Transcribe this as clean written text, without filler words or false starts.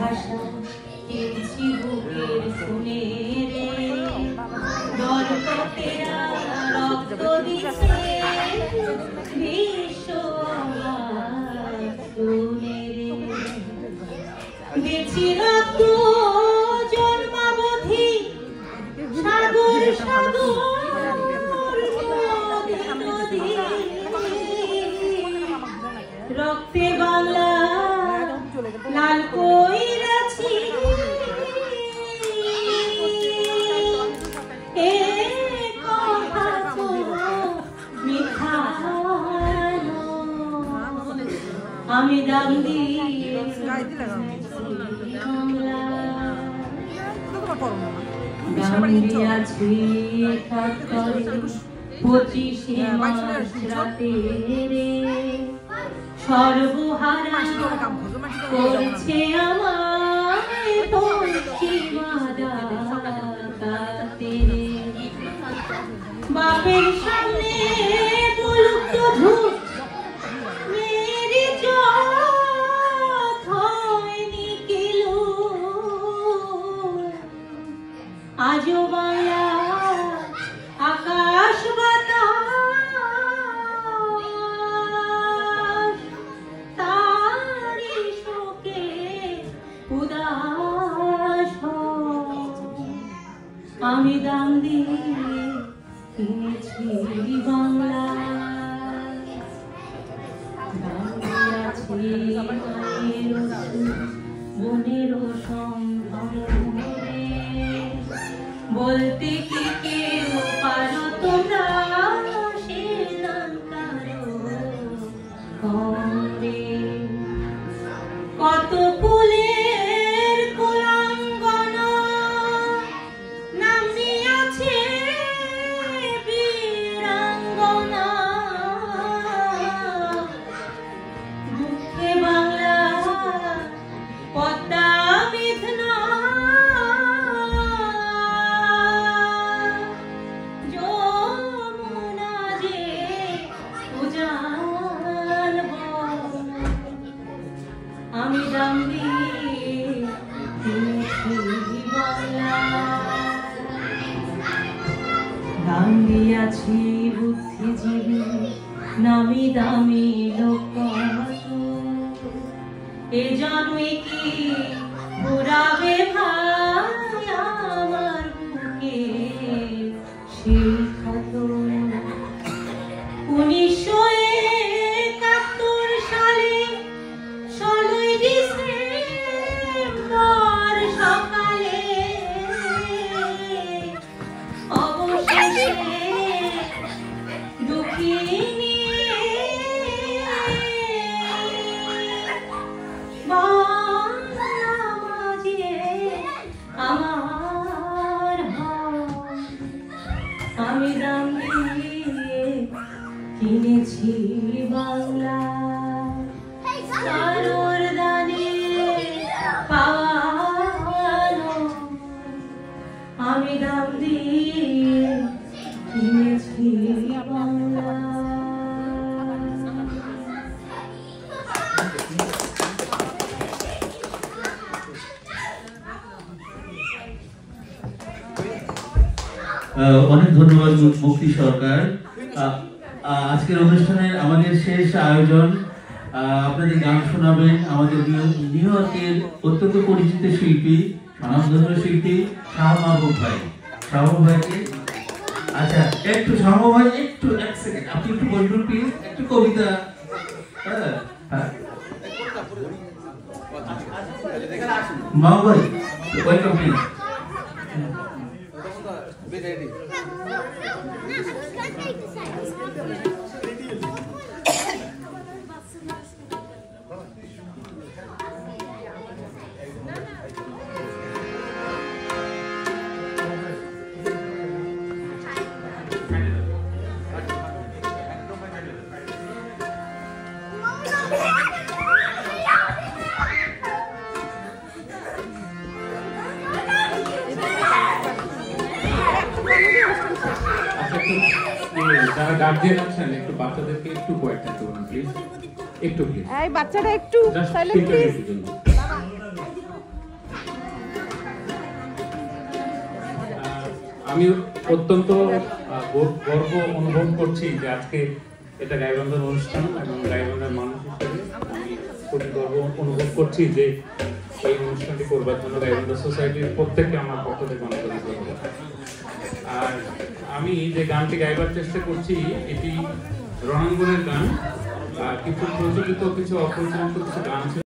ভাষা কিনছি বুকের শুনে রে দরপতেরা রক্ত দিছে বিশ্ব শুনে রে গেছি রক্ত জন্মাবধি সাগর সাগর রক্তে বাংলা লাল কইরাছি এ কথা তো মিথ্যা আমি দাম দিয়ে দিয়াছি 25শে মার্চ রাতে রে সর্বহারা করছে আমায় পশ্চিমাদাতে রে বাপের সামনে বলুক তো ঝুট মেরে হয়নি কিলো আজও বাংলা আকাশ বাতাস তারি শোকে উদাস আমি দাম দিয়ে কিনেছি বাংলা বনেরও সম্ভবে বলতে কি কেউ পারো তোমরা সে কত ফুলের কুলাঙ্গনা নাম দিয়াছে বীরাঙ্গনা মুখে বাংলা পদ্মা মেঘনা যমুনা যে উজান আমি দাম দিয়ে বাংলা দাম দিয়াছি বুদ্ধিজীবী নামি দামি লোক এ জন্মে কি ঘুরাবে ভাই আমার বুকে সেই ক্ষত 1971 সালে 16ই ডিসেম্বর সকালে অবশেষে দুঃখিনী বাংলা মাঝে আমার আমি দাম দিয়ে কিনেছি বাংলা কারোর দানে পাওয়ানো আমি দাম দিয়ে কিনেছি বাংলা অনেক ধন্যবাদ মুক্তি সরকার। আজকের অনুষ্ঠানের আমাদের শেষ আয়োজন আপনাদের গান শোনাবেন আমাদের নিউ ইয়র্কের অত্যন্ত পরিচিত শিল্পী স্বনামধন্য শিল্পী শাহ মাহবুব ভাই। শাহ ভাইকে আচ্ছা একটু শাহ ভাই একটু এক সেকেন্ড আপনি একটু বলুন প্লিজ একটু কবিতা। মাহবুব ভাই ওয়েলকাম প্লিজ। যারা গার্জিয়ান আছেন একটু বাচ্চাদেরকে একটু কোয়েট থাকতে বলুন প্লিজ, একটু প্লিজ। এই বাচ্চাটা একটু সাইলেন্ট প্লিজ। আমি অত্যন্ত গর্ব অনুভব করছি যে আজকে এটা গাইবান্ধার অনুষ্ঠান এবং গাইবান্ধার মানুষ হিসেবে আমি খুবই গর্ব অনুভব করছি যে এই অনুষ্ঠানটি করবার জন্য গাইবান্ধা সোসাইটির প্রত্যেককে আমার পক্ষ থেকে অনেক অনেক ধন্যবাদ। আর আমি যে গানটি গাইবার চেষ্টা করছি এটি রণাঙ্গনের গান, কিছু প্রচলিত কিছু অপ্রচলিত কিছু গান ছিল।